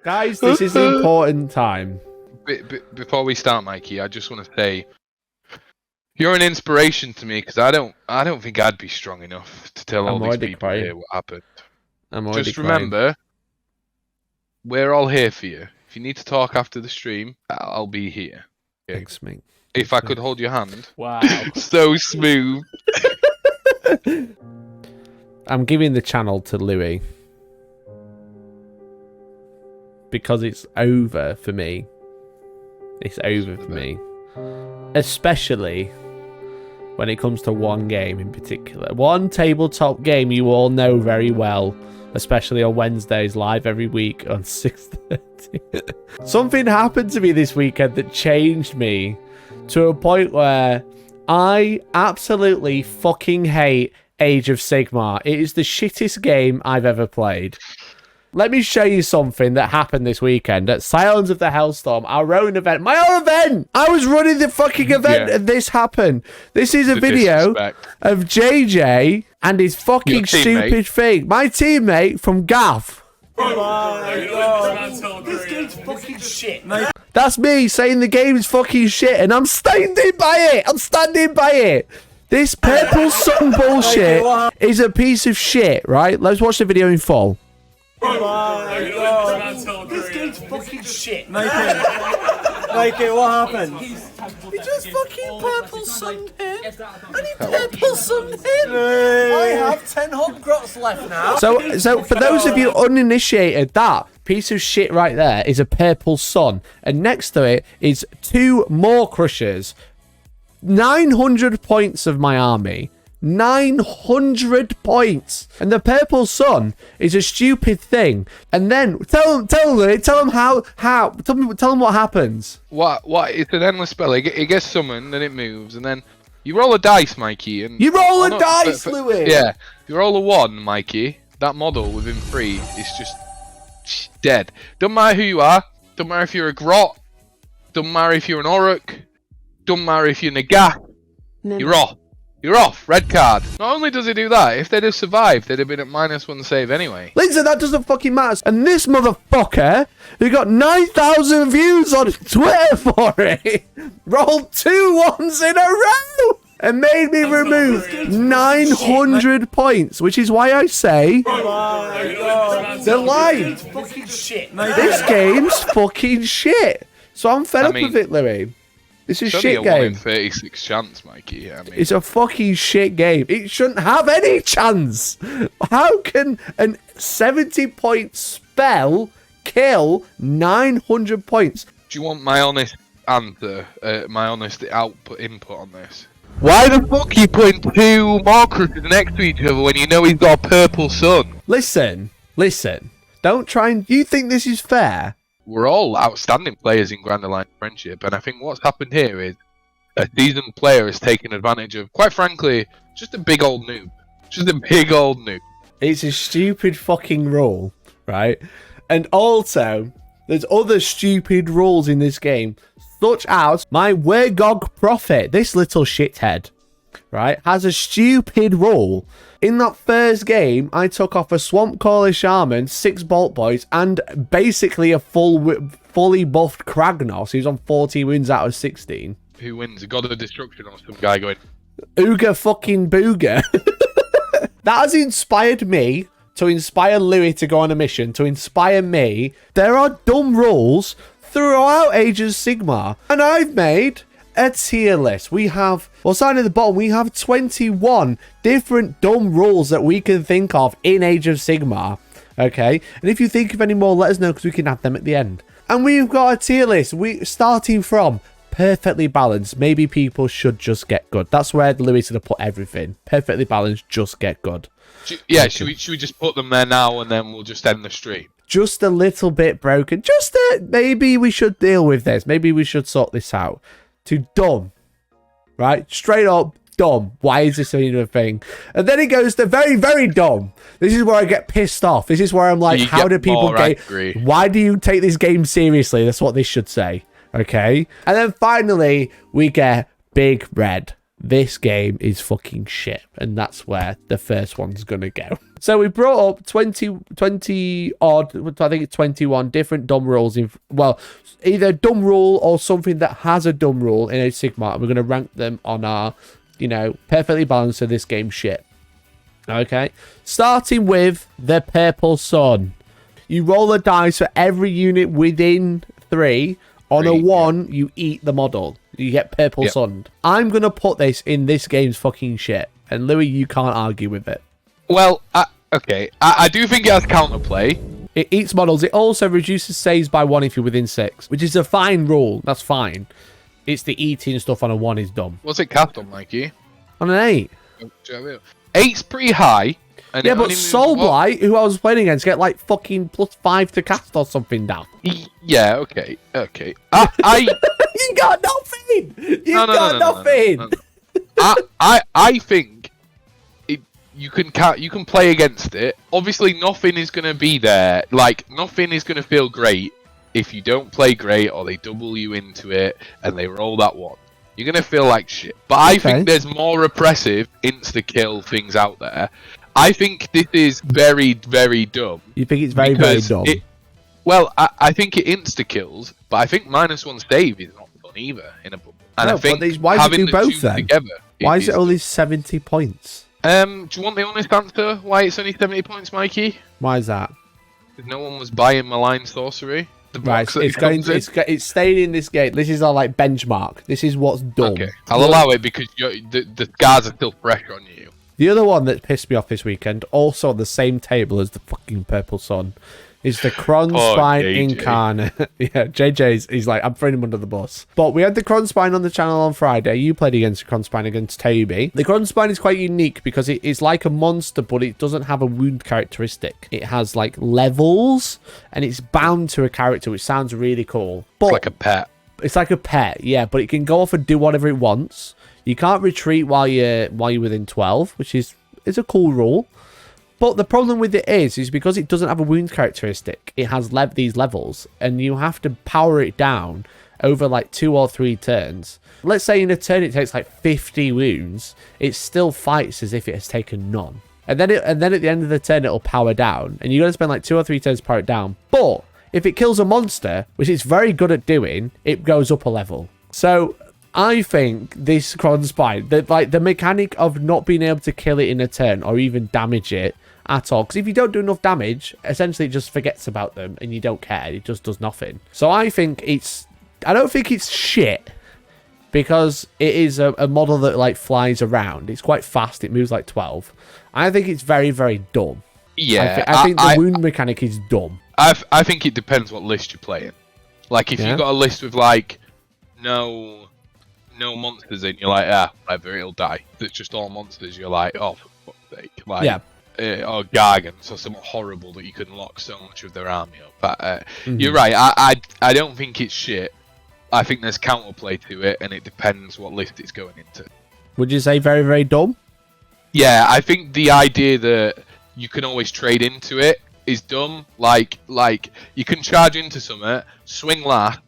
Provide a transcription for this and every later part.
Guys, this is an important time. Before we start, Mikey, I just want to say you're an inspiration to me because I don't think I'd be strong enough to tell all these people here what happened. Just remember, we're all here for you. If you need to talk after the stream, I'll be here. Okay? Thanks, mate. If I could hold your hand. Wow. So smooth. I'm giving the channel to Louis. Because it's over for me. It's over for me. Especially when it comes to one game in particular. One tabletop game you all know very well. Especially on Wednesdays, live every week on 6:30. Something happened to me this weekend that changed me to a point where I absolutely fucking hate Age of Sigmar. It is the shittest game I've ever played. Let me show you something that happened this weekend at Silence of the Hellstorm, our own event. My own event! I was running the fucking event and this happened. This is a video of JJ and his fucking stupid thing. My teammate from Gaff. Oh my God. This game's fucking shit. That's me saying the game is fucking shit and I'm standing by it. I'm standing by it. This purple sun bullshit is a piece of shit, right? Let's watch the video in full. Oh my God. This game's fucking shit. Mikey, what happened? He just fucking purple sunned him. And he purple sunned him. I have 10 hot grots left now. So for those of you uninitiated, that piece of shit right there is a purple sun. And next to it is 2 more crushers. 900 points of my army. 900 points, and the purple sun is a stupid thing. And then tell them what happens. What? It's an endless spell. It gets summoned and it moves, and then you roll a dice, Mikey. And you roll a dice, Louis. Yeah, you roll a 1, Mikey. That model within 3 is just dead. Don't matter who you are. Don't matter if you're a grot. Don't matter if you're an Orc. Don't matter if you're Naga. You're off. You're off. Red card. Not only does he do that, if they'd have survived, they'd have been at -1 save anyway. Listen, that doesn't fucking matter. And this motherfucker, who got 9,000 views on Twitter for it, rolled 2 1s in a row and made me remove 900 points, which is why I say the line. Fucking shit. This game's fucking shit. So I'm fed up with it, Louis. This is shit game. 1 in 36 chance, Mikey. I mean, it's a fucking shit game. It shouldn't have any chance. How can a 70-point spell kill 900 points? Do you want my honest answer? My honest input on this? Why the fuck are you putting 2 more cruisers next to each other when you know he's got a purple sun? Listen. Don't try and... You think this is fair? We're all outstanding players in Grand Alliance Friendship, and I think what's happened here is a seasoned player has taken advantage of, quite frankly, just a big old noob. Just a big old noob. It's a stupid fucking rule, right? And also, there's other stupid rules in this game, such as my Wergog Prophet, this little shithead, right, has a stupid rule. In that first game, I took off a Swamp Caller Shaman, 6 Bolt Boys, and basically a fully buffed Kragnos, who's on 14 wins out of 16. Who wins? A God of Destruction or some guy going... Ooga fucking booga. That has inspired me to inspire Louis to go on a mission, to inspire me. There are dumb rules throughout Age of Sigmar, and I've made a tier list. We have, well, starting at the bottom, we have 21 different dumb rules that we can think of in Age of Sigmar. Okay, and if you think of any more, let us know because we can add them at the end. And we've got a tier list. We starting from perfectly balanced. Maybe people should just get good. That's where Louis is going to put everything. Perfectly balanced, just get good. Yeah, should we just put them there now and then we'll just end the stream? Just a little bit broken. Just maybe we should deal with this. Maybe we should sort this out. To dumb, right? Straight up dumb. Why is this even a thing? And then it goes to very, very dumb. This is where I get pissed off. This is where I'm like, how do people get... Why do you take this game seriously? That's what this should say. Okay? And then finally, we get Big Red. This game is fucking shit. And that's where the first one's gonna go. So we brought up 20 odd, I think it's 21 different dumb rules in, well, either dumb rule or something that has a dumb rule in Age of Sigmar. And we're going to rank them on our, perfectly balanced of this game shit. Okay. Starting with the Purple Sun. You roll a dice for every unit within 3. On a 1, you eat the model. You get Purple Sunned. I'm going to put this in this game's fucking shit. And Louis, you can't argue with it. Well, okay. I do think it has counterplay. It eats models. It also reduces saves by 1 if you're within 6, which is a fine rule. That's fine. It's the eating stuff on a 1 is dumb. What's it cast on, Mikey? On an 8. 8's pretty high. And yeah, but Soulblight, who I was playing against, get like fucking +5 to cast or something down. Yeah, okay. You got nothing! You got nothing! I think you can play against it. Obviously, nothing is going to be there. Like, nothing is going to feel great if you don't play great or they double you into it and they roll that 1. You're going to feel like shit. But I think there's more oppressive insta-kill things out there. I think this is very, very dumb. You think it's very, very dumb? I think it insta-kills, but I think -1 save is not fun either in a bubble. And I think why does it do both then? Together, why is it only 70 points? Do you want the honest answer why it's only 70 points, Mikey? Why is that? Because no one was buying Malign Sorcery. Right, it's staying in this game. This is our like benchmark. This is what's dumb. Okay, I'll allow it because the scars are still fresh on you. The other one that pissed me off this weekend, also on the same table as the fucking Purple Sun, is the Kronspine Incarnate. Yeah, he's like, I'm throwing him under the bus. But we had the Kronspine on the channel on Friday. You played against the Kronspine against Toby. The Kronspine is quite unique because it's like a monster, but it doesn't have a wound characteristic. It has like levels, and it's bound to a character, which sounds really cool. But it's like a pet. It's like a pet, yeah, but it can go off and do whatever it wants. You can't retreat while you're within 12, which is a cool rule. But the problem with it is because it doesn't have a wound characteristic. It has these levels, and you have to power it down over like 2 or 3 turns. Let's say in a turn it takes like 50 wounds. It still fights as if it has taken none. And then at the end of the turn it'll power down, and you're going to spend like 2 or 3 turns to power it down. But if it kills a monster, which it's very good at doing, it goes up a level. So I think this Kronspine, the mechanic of not being able to kill it in a turn or even damage it at all, because if you don't do enough damage, essentially it just forgets about them and you don't care. It just does nothing. So I don't think it's shit, because it is a model that like flies around. It's quite fast. It moves like 12. I think it's very, very dumb. Yeah, I think the wound mechanic is dumb. I think it depends what list you're playing. Like if you've got a list with like no monsters in, you're like, whatever, it'll die. If it's just all monsters, you're like, oh, for fuck's sake. Like, or Gargants or something horrible that you can lock so much of their army up. But you're right, I don't think it's shit. I think there's counterplay to it, and it depends what list it's going into. Would you say very, very dumb? Yeah, I think the idea that you can always trade into it is dumb. Like you can charge into something, swing last,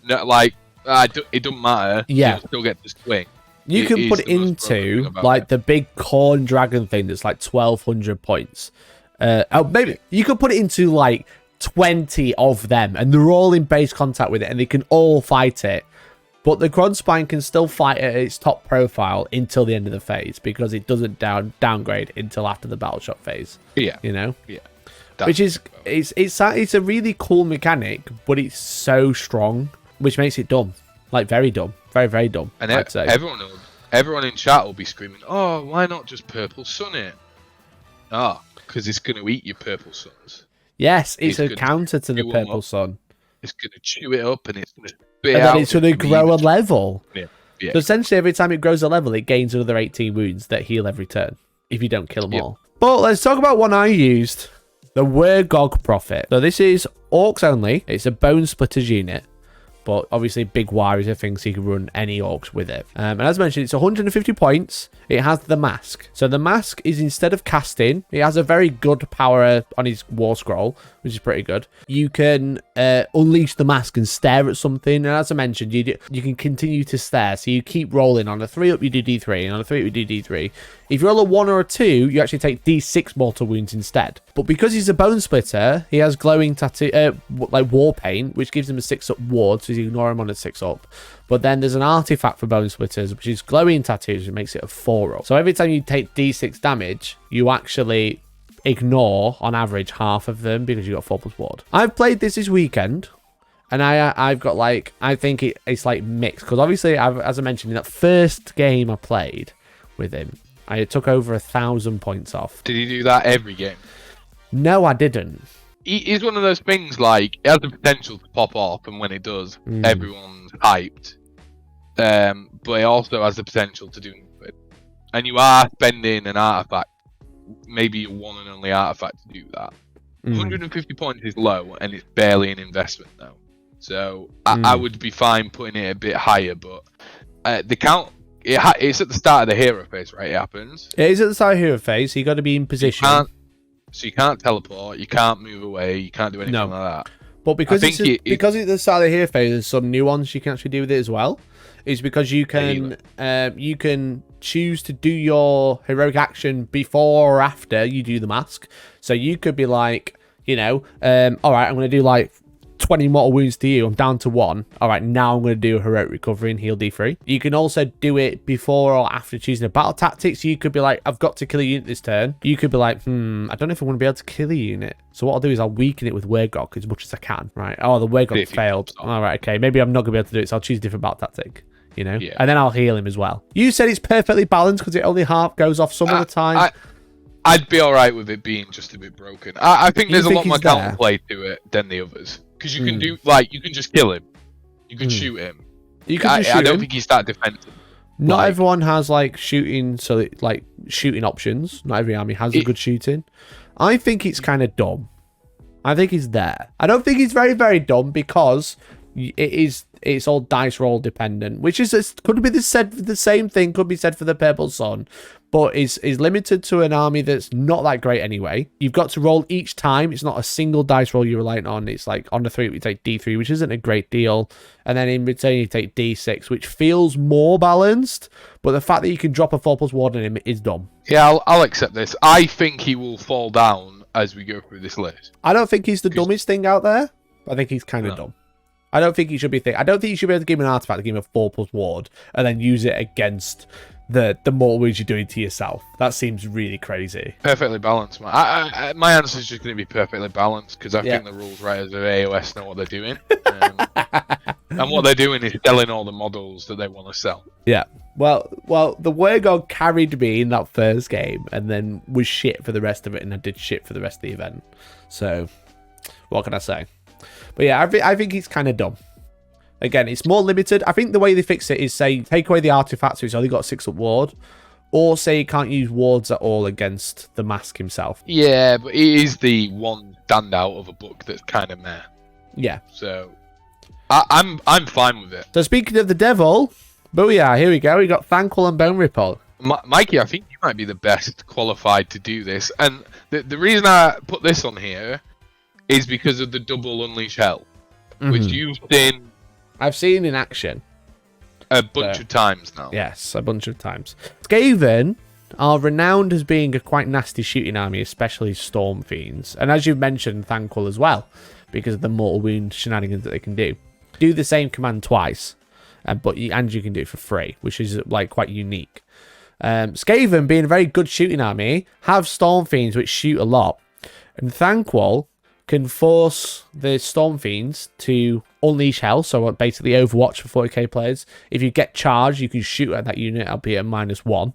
it doesn't matter. Yeah, you'll still get to swing. You can put it into like the big corn dragon thing that's like 1200 points. Maybe you could put it into like 20 of them, and they're all in base contact with it, and they can all fight it. But the Kronspine can still fight at its top profile until the end of the phase, because it doesn't downgrade until after the battle shock phase. Yeah, you know. Yeah, which is it's a really cool mechanic, but it's so strong, which makes it dumb, like very dumb, very, very dumb. And everyone in chat will be screaming, "Oh, why not just Purple Sun it?" Because it's going to eat your Purple Suns. Yes, it's a counter to the Purple Sun. It's going to chew it up, and it's going to spit out. And then it's going to grow a level. Yeah. So essentially, every time it grows a level, it gains another 18 wounds that heal every turn if you don't kill them all. But let's talk about one I used, the Wargog Prophet. So this is Orcs only. It's a Bone Splitters unit. but obviously big wires are things so you can run any orcs with it. And as mentioned, it's 150 points. It has the mask. So the mask is, instead of casting, it has a very good power on his war scroll, which is pretty good. You can unleash the mask and stare at something. And as I mentioned, you can continue to stare. So you keep rolling. On a 3 up, you do D3. And on a 3 up, you do D3. If you roll a 1 or a 2, you actually take D6 mortal wounds instead. But because he's a bone splitter, he has glowing tattoo, like war paint, which gives him a 6 up ward. So you ignore him on a 6 up. But then there's an artifact for bone splitters, which is glowing tattoos, which makes it a 4 up. So every time you take D6 damage, you actually ignore, on average, half of them because you got 4 plus ward. I've played this weekend, and I've got like, I think it's like mixed. Because obviously, as I mentioned, in that first game I played with him, I took over 1,000 points off. Did he do that every game? No, I didn't. He's one of those things, like, it has the potential to pop off, and when it does, everyone's hyped. But it also has the potential to do nothing. And you are spending an artifact, maybe your one and only artifact, to do that. 150 points is low, and it's barely an investment now. So I would be fine putting it a bit higher, but the count, it's at the start of the hero phase, right? It happens. It is at the start of hero phase, so you got to be in position. So you can't teleport, you can't move away, you can't do anything like that. But because it's at the start of the hero phase, there's some nuance you can actually do with it as well. It's because you can choose to do your heroic action before or after you do the mask. So you could be like, you know, all right, I'm going to do like 20 mortal wounds to you. I'm down to 1. All right, now I'm going to do a heroic recovery and heal D3. You can also do it before or after choosing a battle tactic. So you could be like, I've got to kill a unit this turn. You could be like, I don't know if I'm going to be able to kill a unit. So what I'll do is I'll weaken it with Wargog as much as I can, right? Oh, the Wargog failed. All right, okay. Maybe I'm not going to be able to do it, so I'll choose a different battle tactic. You know, and then I'll heal him as well. You said it's perfectly balanced because it only half goes off some of the time. I'd be all right with it being just a bit broken. I think there's a lot more counterplay to it than the others, because you can do, like, you can just kill him, you can shoot him. You can just shoot him. I don't think he's that defensive. Not everyone has like shooting, so like shooting options. Not every army has a good shooting. I think it's kind of dumb. I think he's there. I don't think he's very, very dumb because it's all dice roll dependent, which could be the same thing could be said for the Purple Sun, but is limited to an army that's not that great anyway. You've got to roll each time. It's not a single dice roll you're relying on. It's like on the 3 you take D3, which isn't a great deal, and then in return you take D6, which feels more balanced, but the fact that you can drop a 4 plus ward on him is dumb. Yeah, I'll accept this. I think he will fall down as we go through this list. I don't think he's the dumbest thing out there. I think he's kind of dumb. I don't think he should be I don't think you should be able to give him an artifact to give him a 4 plus ward and then use it against the mortal wounds you're doing to yourself. That seems really crazy. Perfectly balanced, man. My answer is just going to be perfectly balanced because I think the rules writers of AOS know what they're doing. And what they're doing is selling all the models that they want to sell. Yeah. Well, the Wargog carried me in that first game and then was shit for the rest of it, and I did shit for the rest of the event. So, what can I say? But yeah, I think it's kind of dumb. Again, it's more limited. I think the way they fix it is, say, take away the artifact so he's only got a 6 up ward, or say he can't use wards at all against the mask himself. Yeah, but it is the one standout of a book that's kind of meh. Yeah. So, I'm fine with it. So speaking of the devil, booyah, here we go. We got Thankful and Bone Ripple. Mikey, I think you might be the best qualified to do this. And the reason I put this on here is because of the double Unleash Hell, which you've seen. I've seen in action a bunch of times now. Yes, a bunch of times. Skaven are renowned as being a quite nasty shooting army, especially Storm Fiends. And as you've mentioned, Thankful as well, because of the mortal wound shenanigans that they can do. Do the same command twice, but you can do it for free, which is like quite unique. Skaven, being a very good shooting army, have Storm Fiends which shoot a lot. And Thankful can force the Storm Fiends to unleash hell, so basically Overwatch for 40k players. If you get charged, you can shoot at that unit, albeit at -1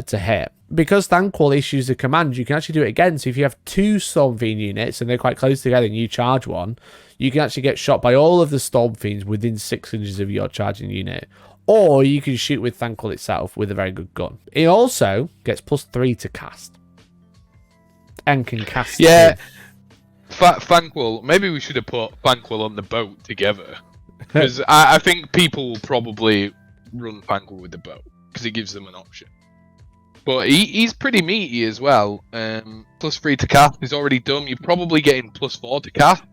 to hit. Because Thankful issues a command, you can actually do it again. So if you have 2 Storm Fiend units and they're quite close together and you charge one, you can actually get shot by all of the Storm Fiends within 6 inches of your charging unit. Or you can shoot with Thankful itself with a very good gun. It also gets +3 to cast. And can cast. Yeah. Thankful. Maybe we should have put Thankful on the boat together. Because I think people will probably run Thankful with the bow, because it gives them an option. But he's pretty meaty as well. +3 to cast is already done. You're probably getting +4 to cast.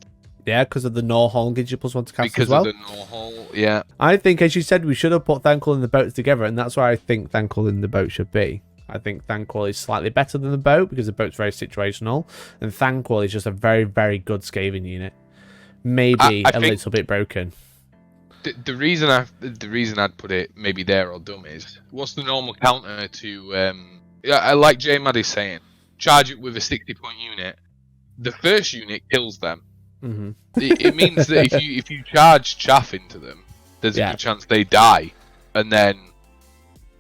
Yeah, because of the Norhol gives you +1 to cast because as well. Because of the Norhol, yeah. I think, as you said, we should have put Thankful and the boat together, and that's where I think Thankful and the boat should be. I think Thankful is slightly better than the boat, because the boat's very situational, and Thankful is just a very, very good scathing unit. Maybe a little bit broken. The reason I'd put it maybe there or dumb is, what's the normal counter to I like J Mad is saying, charge it with a 60-point unit. The first unit kills them. Mm-hmm. It means that if you charge chaff into them, there's a good chance they die, and then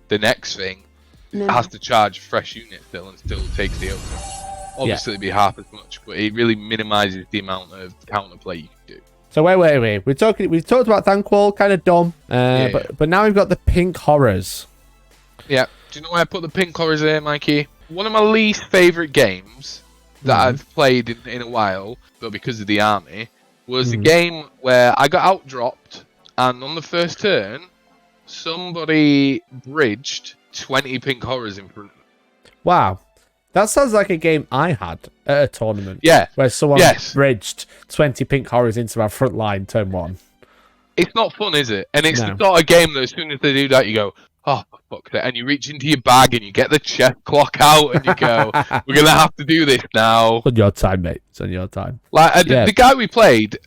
the next thing has to charge a fresh unit still and still takes the open. Obviously it'd be half as much, but it really minimises the amount of counterplay you can do. So wait. We've talked about Thankful, kind of dumb. But now we've got the pink horrors. Yeah. Do you know why I put the pink horrors there, Mikey? One of my least favourite games that I've played in a while, but because of the army, was a game where I got outdropped, and on the first turn, somebody bridged 20 pink horrors in front of me. Wow. That sounds like a game I had at a tournament. Yeah. Where someone bridged 20 pink horrors into our front line turn 1. It's not fun, is it? And it's not a game that as soon as they do that, you go, oh, fuck that. And you reach into your bag and you get the chess clock out and you go, we're going to have to do this now. It's on your time, mate. It's on your time. Like the guy we played,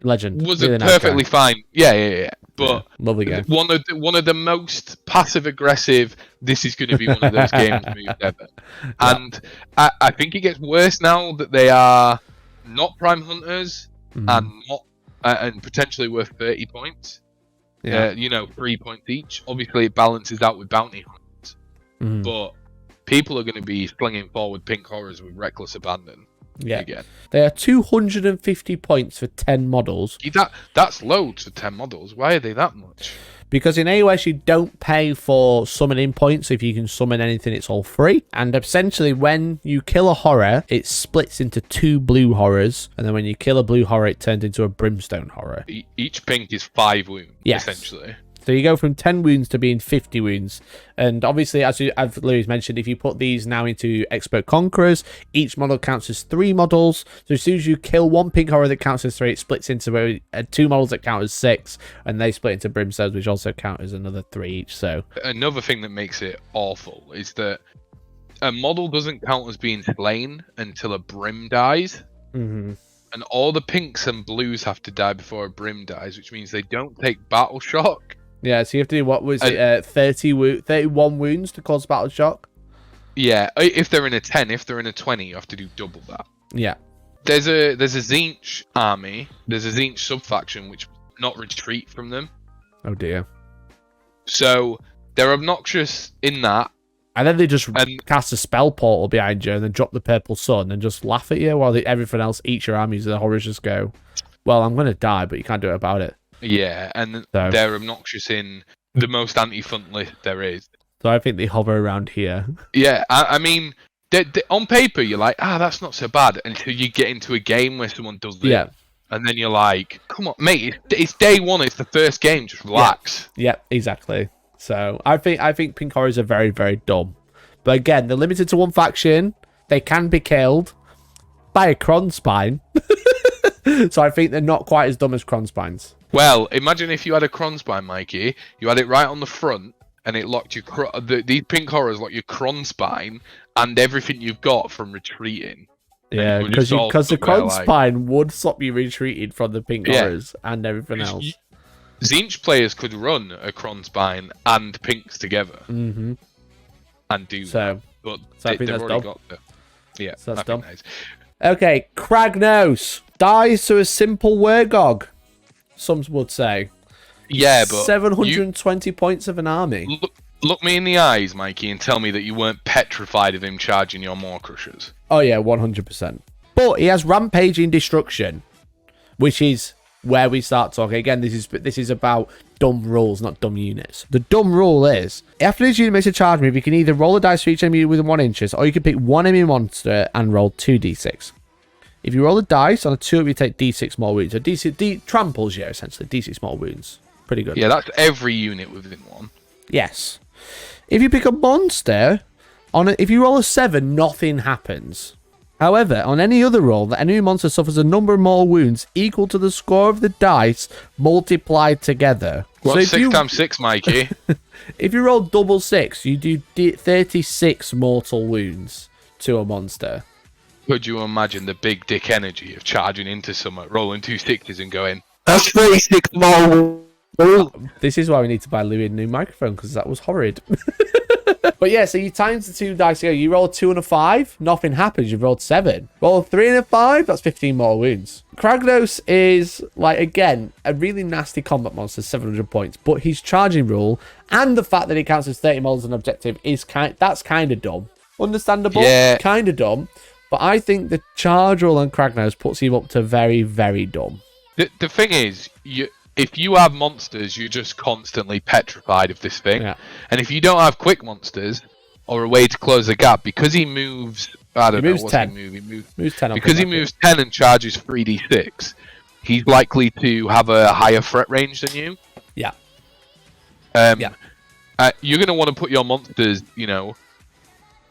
legend, was really perfectly fine. Yeah. But lovely game. One of the most passive aggressive. This is going to be one of those games moves ever. And I think it gets worse now that they are not prime hunters and not and potentially worth 30 points. Yeah, 3 points each. Obviously, it balances out with bounty hunters, but people are going to be slinging forward pink horrors with reckless abandon. Yeah, again. They are 250 points for 10 models. That's loads for 10 models. Why are they that much? Because in AOS you don't pay for summoning points. If you can summon anything, it's all free. And essentially, when you kill a horror, it splits into 2 blue horrors. And then when you kill a blue horror, it turns into a brimstone horror. Each pink is 5 wounds, essentially. So you go from 10 wounds to being 50 wounds. And obviously, as Louis mentioned, if you put these now into Expert Conquerors, each model counts as 3 models. So as soon as you kill 1 pink horror that counts as 3, it splits into 2 models that count as 6. And they split into brimstones, which also count as another 3 each. So another thing that makes it awful is that a model doesn't count as being slain until a brim dies. Mm-hmm. And all the pinks and blues have to die before a brim dies, which means they don't take battle shock. Yeah, so you have to do, what was it, 31 wounds to cause battle shock? Yeah, if they're in a 10, if they're in a 20, you have to do double that. Yeah. There's a Tzeentch army, there's a Tzeentch sub-faction which not retreat from them. Oh dear. So, they're obnoxious in that. And then they just cast a spell portal behind you and then drop the purple sun and just laugh at you while everything else eats your armies and the horrors just go, well, I'm going to die, but you can't do it about it. Yeah, and they're obnoxious in the most anti-fun list there is. So I think they hover around here. Yeah, I mean, they on paper, you're like, that's not so bad until you get into a game where someone does this. Yeah. And then you're like, come on, mate, it's day 1, it's the first game, just relax. Yeah, exactly. So I think pink horrors are very, very dumb. But again, they're limited to 1 faction. They can be killed by a Kronspine. So I think they're not quite as dumb as Kronspines. Well, imagine if you had a Kronspine, Mikey, you had it right on the front, and it locked your these pink horrors lock your Kronspine and everything you've got from retreating. Yeah, because the Kronspine would stop you retreating from the pink horrors and everything else. Tzeentch players could run a Kronspine and pinks together and do that. But I think they've already got the... Yeah, so that's dumb. Nice. Okay, Kragnos dies to a simple Wergog, some would say. Yeah, but 720 points of an army. Look me in the eyes, Mikey, and tell me that you weren't petrified of him charging your Maw Crushers. Oh yeah, 100%. But he has Rampaging Destruction, which is where we start talking. Again, this is about dumb rules, not dumb units. The dumb rule is, after this unit makes a charge move, you can either roll a dice for each enemy within 1 inches, or you can pick 1 enemy monster and roll 2d6. If you roll a dice on a 2, you take d6 more wounds. So d6 tramples you, essentially. d6 more wounds. Pretty good. Yeah, that's every unit within one. Yes. If you pick a monster, if you roll a 7, nothing happens. However, on any other roll, the enemy monster suffers a number of more wounds equal to the score of the dice multiplied together. What's 6 times 6, Mikey? If you roll double 6, you do 36 mortal wounds to a monster. Could you imagine the big dick energy of charging into someone, rolling 2 6s and going, that's 36 more. This is why we need to buy Louis a new microphone, because that was horrid. But yeah, so you times the 2 dice together. You roll a 2 and a 5, nothing happens. You've rolled 7. Roll a 3 and a 5, that's 15 more wounds. Kragnos is, like, again, a really nasty combat monster, 700 points. But his charging rule and the fact that he counts as 30 models as an objective is that's kind of dumb. Understandable? Yeah. Kind of dumb. But I think the charge rule on Kragnos puts him up to very, very dumb. The thing is, if you have monsters, you're just constantly petrified of this thing. Yeah. And if you don't have quick monsters or a way to close the gap, because he moves, I don't know, what's 10. He Moves 10 because he moves 10 and charges 3d6, he's likely to have a higher threat range than you. Yeah. You're going to want to put your monsters,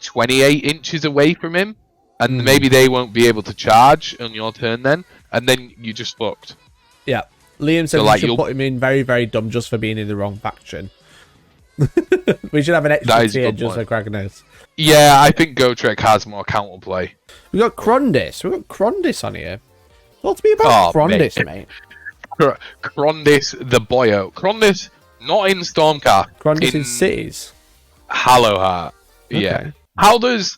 28 inches away from him, and maybe they won't be able to charge on your turn then, and then you're just fucked. Yeah. Liam said we should put him in very, very dumb just for being in the wrong faction. We should have an extra tier just for Kragnos. Yeah, I think Gotrek has more counterplay. We got Krondis. We got Krondis on here. What's me about Krondis, mate? Krondis the boyo. Krondis, not in Stormcast. Krondis in cities. Hallowheart. Okay. Yeah. How does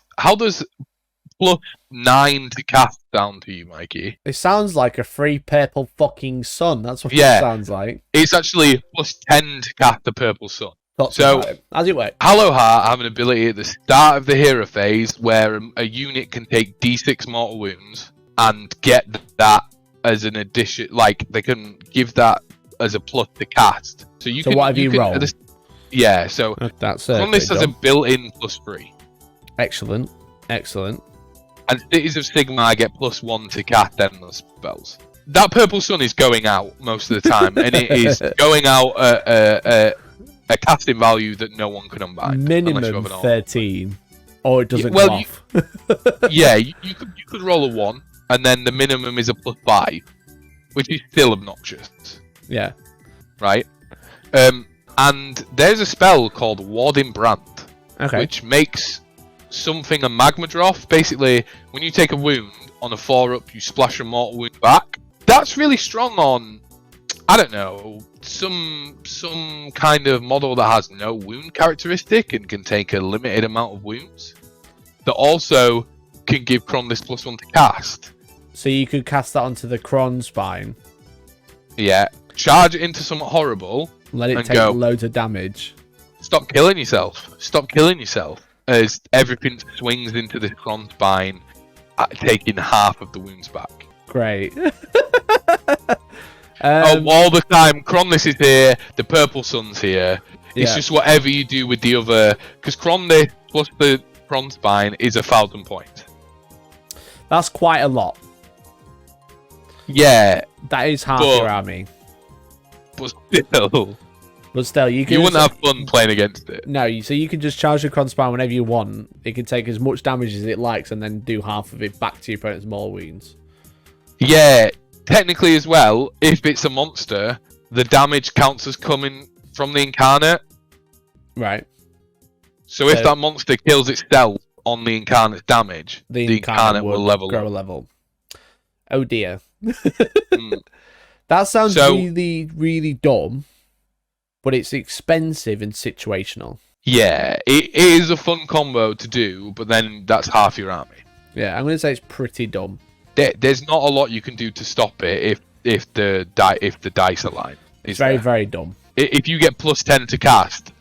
+9 to cast down to you, Mikey? It sounds like a free purple fucking sun. That's what it sounds like. It's actually +10 to cast the purple sun. So, how's it work? Hallowheart have an ability at the start of the hero phase where a unit can take d6 mortal wounds and get that as an addition. Like, they can give that as a plus to cast. So what have you rolled? Yeah, so that's this has a built-in +3. Excellent. And Cities of Sigmar get +1 to cast endless spells. That purple sun is going out most of the time, and it is going out at a casting value that no one can unbind. Minimum 13, or it doesn't go off. Yeah, you could roll a 1, and then the minimum is a +5, which is still obnoxious. Yeah. Right? And there's a spell called Warding Brand, which makes something a magma drop. Basically, when you take a wound on a 4-up, you splash a mortal wound back. That's really strong on, I don't know, some kind of model that has no wound characteristic and can take a limited amount of wounds. That also can give Kron this +1 to cast. So you could cast that onto the Kron spine. Yeah. Charge it into something horrible. Let it take loads of damage. Stop killing yourself. As everything swings into the Kron spine, taking half of the wounds back. Great. All the time, Kronlis is here, the purple sun's here. It's just whatever you do with the other, because Kronlis plus the Kron spine is 1,000 points. That's quite a lot. Yeah. That is half your army. But still, you wouldn't have fun playing against it. No, so you can just charge the Kron spine whenever you want. It can take as much damage as it likes and then do half of it back to your opponent's more wounds. Yeah, technically as well, if it's a monster, the damage counts as coming from the incarnate. Right. So if that monster kills itself on the incarnate's damage, the incarnate will grow a level. Oh dear. That sounds really, really dumb, but it's expensive and situational. Yeah, it is a fun combo to do, but then that's half your army. Yeah, I'm going to say it's pretty dumb. There's not a lot you can do to stop it if the dice align. It's very, very dumb. If you get +10 to cast,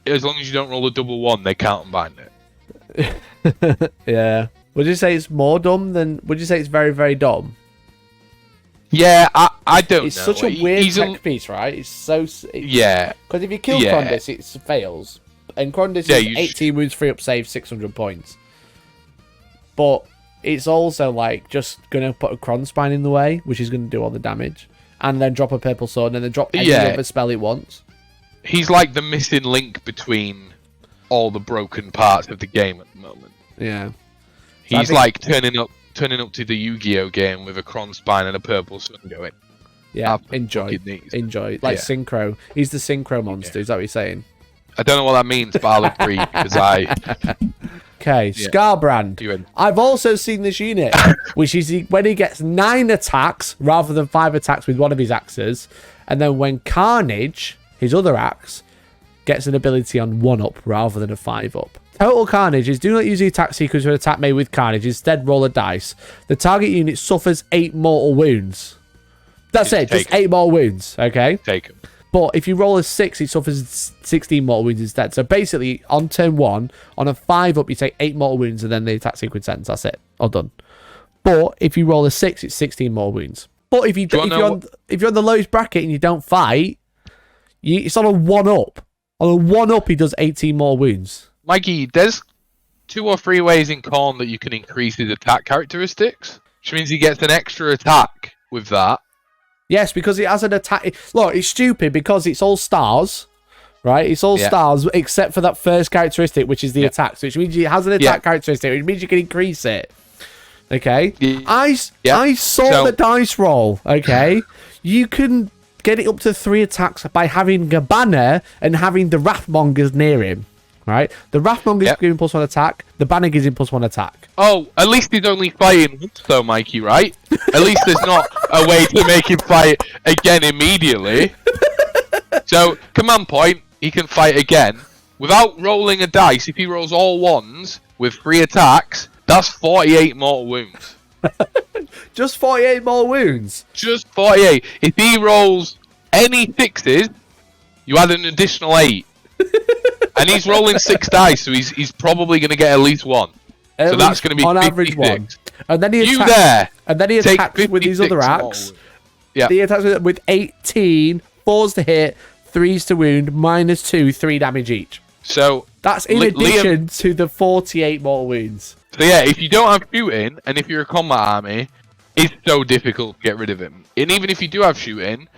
as long as you don't roll a double 1, they can't unbind it. Yeah. Would you say it's more dumb than... Would you say it's very, very dumb? Yeah, I don't know. It's such a weird tech piece, right? It's so... Yeah. Because if you kill Krondis, it fails. And Krondis is 18 wounds, 3 up save, 600 points. But it's also like just gonna put a Cron Spine in the way, which is gonna do all the damage, and then drop a purple sword, and then drop any other spell it wants. He's like the missing link between all the broken parts of the game at the moment. Yeah. He's like turning up to the Yu-Gi-Oh game with a Cron Spine and a purple sword going. Yeah, enjoy. Like synchro. He's the synchro monster. Is that what you're saying? I don't know what that means, but I'll agree because Okay, Scarbrand. I've also seen this unit, which is when he gets 9 attacks rather than 5 attacks with one of his axes, and then when Carnage, his other axe, gets an ability on 1-up rather than a 5-up. Total Carnage is do not use the attack sequence to attack made with Carnage. Instead, roll a dice. The target unit suffers 8 mortal wounds. That's it, just 8 more wounds, okay? Take him. But if you roll a 6, it suffers 16 mortal wounds instead. So basically, on turn 1, on a 5-up, you take 8 mortal wounds and then the attack sequence ends. That's it. All done. But if you roll a 6, it's 16 mortal wounds. But if you're on the lowest bracket and you don't fight, it's on a 1-up. On a 1-up, he does 18 more wounds. Mikey, there's 2 or 3 ways in Khorne that you can increase his attack characteristics, which means he gets an extra attack with that. Yes, because it has an attack. Look, it's stupid because it's all stars, right? It's all stars except for that first characteristic, which is the attack. So which means it has an attack characteristic, which means you can increase it. Okay? I saw the dice roll, okay? You can get it up to 3 attacks by having a banner and having the Wrathmongers near him. Right? The Wrathmonger is giving +1 attack. The banner gives him +1 attack. Oh, at least he's only fighting once though, Mikey, right? At least there's not a way to make him fight again immediately. So, command point, he can fight again. Without rolling a dice, if he rolls all 1s with 3 attacks, that's 48 mortal wounds. Just 48 more wounds? Just 48. If he rolls any 6s, you add an additional 8. And he's rolling 6 dice, so he's probably going to get at least 1. So that's going to be on 56. Average 1. And then he attacks with his other axe. Yeah. He attacks with 18, 4s to hit, 3s to wound, -2, 3 damage each. So that's in addition to the 48 mortal wounds. So yeah, if you don't have shooting, and if you're a combat army, it's so difficult to get rid of him. And even if you do have shooting,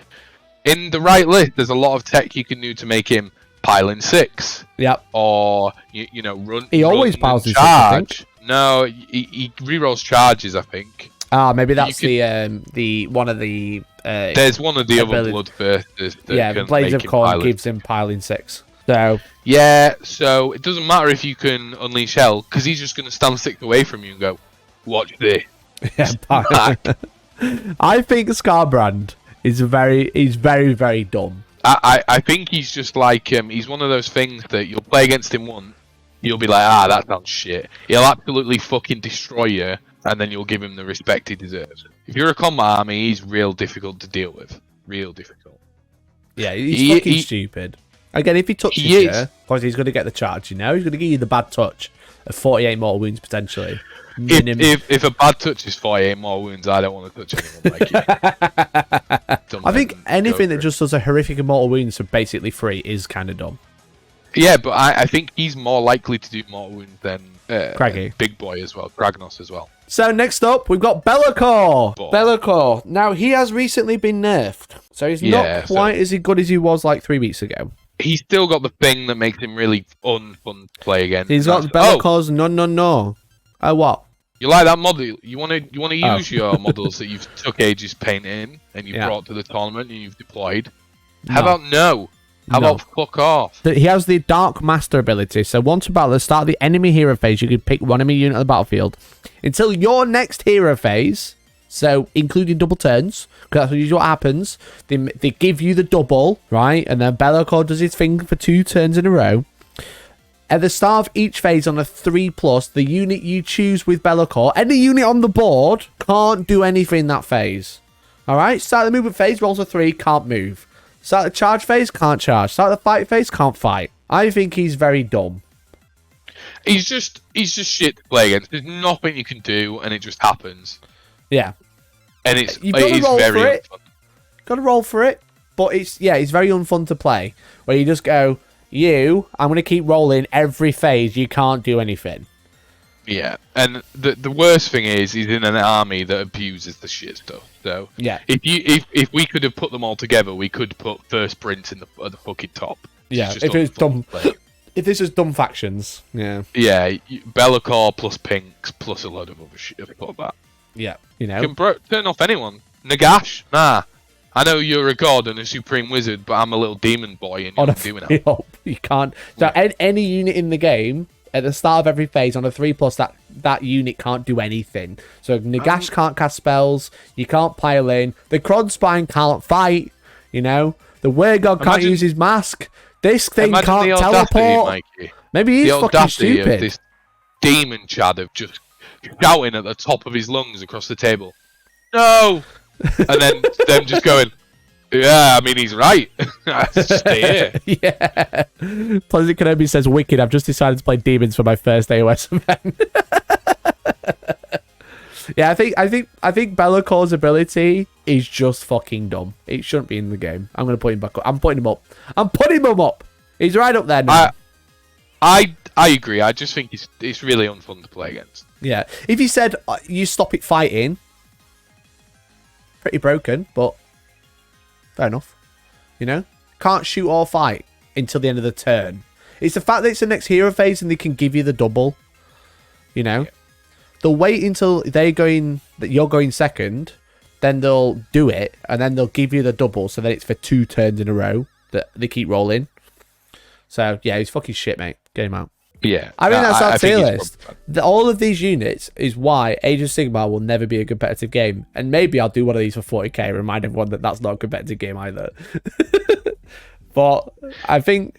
in the right list, there's a lot of tech you can do to make him pile in 6. Yep. Or you know, run. He always piles in 6, I think. think. No, he rerolls charges, I think. Ah, maybe that's the one of the. There's one of the other bloodthirsters. Yeah, Blades of Khorne gives him piling 6. So. Yeah, so it doesn't matter if you can unleash hell, because he's just going to stand 6 away from you and go, "Watch this." Yeah, I think Scarbrand is very, very dumb. I think he's just like he's one of those things that you'll play against him once, you'll be like, that sounds shit. He'll absolutely fucking destroy you, and then you'll give him the respect he deserves. If you're a combat army, he's real difficult to deal with. Real difficult. Yeah, he's fucking stupid. Again, if he touches you, because he's going to get the charge, you know? He's going to give you the bad touch of 48 mortal wounds, potentially. If a bad touch is 48 more wounds, I don't want to touch anyone like you. I think anything that just does a horrific mortal wounds for basically free is kind of dumb. Yeah, but I think he's more likely to do mortal wounds than Craggy. Big Boy as well, Kragnos as well. So next up, we've got Be'lakor. Be'lakor. Now, he has recently been nerfed, so he's not quite as good as he was like 3 weeks ago. He's still got the thing that makes him really unfun to play again. He's got Be'lakor's no. Oh, what? You like that model? You want to use your models that you've took ages painting and you've brought to the tournament and you've deployed? How about no? How about fuck off? He has the Dark Master ability. So once a battle, at the start of the enemy hero phase, you can pick one enemy unit on the battlefield until your next hero phase. So including double turns, because that's usually what happens. They give you the double, right? And then Be'lakor does his thing for 2 turns in a row. At the start of each phase on a 3+, the unit you choose with Be'lakor, any unit on the board, can't do anything in that phase. Alright? Start the movement phase, rolls a 3, can't move. Start the charge phase, can't charge. Start the fight phase, can't fight. I think he's very dumb. He's just shit to play against. There's nothing you can do, and it just happens. Yeah. And it's very unfun. Got to roll for it. But it's very unfun to play. Where you just go, I'm going to keep rolling every phase. You can't do anything. Yeah, and the worst thing is he's in an army that abuses the shit stuff. So Yeah. if we could have put them all together, we could put first prince in at the fucking top. Yeah, if it's dumb, if this is dumb factions, yeah. Yeah, Be'lakor plus Pinks plus a load of other shit. Like that. Yeah, you know. Can turn off anyone. Nagash, nah. I know you're a god and a supreme wizard, but I'm a little demon boy and you're not doing it. You can't. So any unit in the game at the start of every phase on a 3+, that unit can't do anything. So Nagash can't cast spells. You can't pile in. The Kronspine can't fight. You know, the Wergod can't use his mask. This thing can't teleport. Maybe he's fucking stupid. Of this demon Chad of just shouting at the top of his lungs across the table. No, and then them just going. Yeah, I mean, he's right. Stay here. Yeah. Pleasant Kenobi says, "Wicked, I've just decided to play demons for my first AOS event." Yeah, I think Bellacor's ability is just fucking dumb. It shouldn't be in the game. I'm gonna put him back up. I'm putting him up. I'm putting him up. He's right up there now. I agree. I just think it's really unfun to play against. Yeah. If you said you stop it fighting, pretty broken, but fair enough. You know? Can't shoot or fight until the end of the turn. It's the fact that it's the next hero phase and they can give you the double. You know? Yeah. They'll wait until that you're going second, then they'll do it, and then they'll give you the double, so that it's for 2 turns in a row that they keep rolling. So, yeah, he's fucking shit, mate. Get him out. Yeah. I mean, that's our tier list. All of these units is why Age of Sigmar will never be a competitive game. And maybe I'll do one of these for 40k, remind everyone that that's not a competitive game either. But I think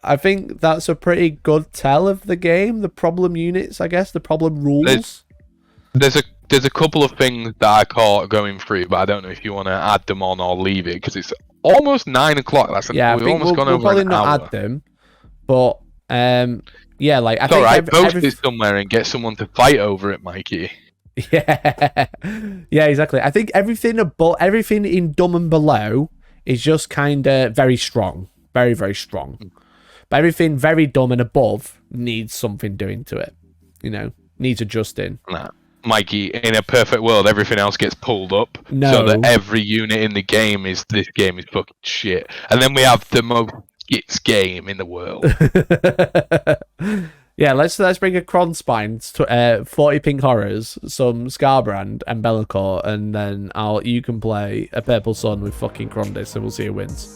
that's a pretty good tell of the game. The problem units, I guess, the problem rules. There's a couple of things that I caught going through, but I don't know if you want to add them on or leave it, because it's almost 9 o'clock. We've almost gone over probably an hour. Not add them, but yeah, like I think alright, post it somewhere and get someone to fight over it, Mikey. Yeah, yeah, exactly. I think everything in Dumb and Below is just kind of very strong, very, very strong. But everything very dumb and above needs something doing to it. You know, needs adjusting. Nah. Mikey, in a perfect world, everything else gets pulled up. No. So that every unit in the game is fucking shit. And then we have the most skits game in the world. Yeah, let's bring a Kronspine, 40 pink horrors, some Scarbrand and Be'lakor, and then you can play a Purple Sun with fucking Krondis, and we'll see who wins.